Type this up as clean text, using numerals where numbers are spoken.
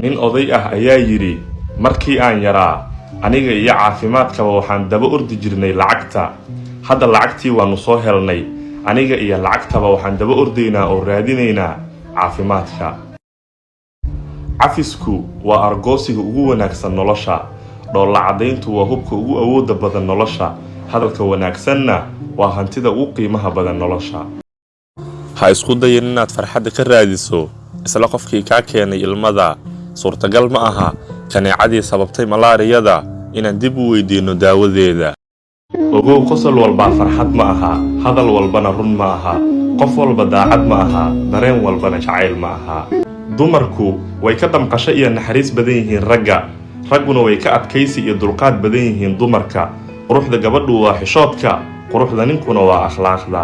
nin oday ah ayaa yiri markii aan yaraa aniga iyo caafimaadkaba waxaan daba ordi jirnay lacagta hadda lacagtii waanu soo helnay aniga iyo lacagtaba waxaan daba ordaynaa oo raadinaynaa caafimaadka cafisku waa argoosiga ugu wanaagsan nolosha dhoolla cadayntu waa hubka ugu awooda badan nolosha hadalka wanaagsanna waa hantida ugu qiimaha badan nolosha ha isku dayin inaad farxadda ka raadiso isla qofkii ka keenay ilmada suurtagal ma aha kaneecadii sababtay malaariyada inaan dib u weydiino daawadeeda ogow qosol walba farxad ma aha hadal walbana run ma aha qof walba daacad ma aha dareen walbana jacayl ma aha dumarku way ka damqasho iyo naxariis badan yihiin ragguna way ka adkaysi iyo dulqaad badan yihiin dumarka quruxda gabadhu waa xishoodka quruxda ninkuna waa akhlaaqda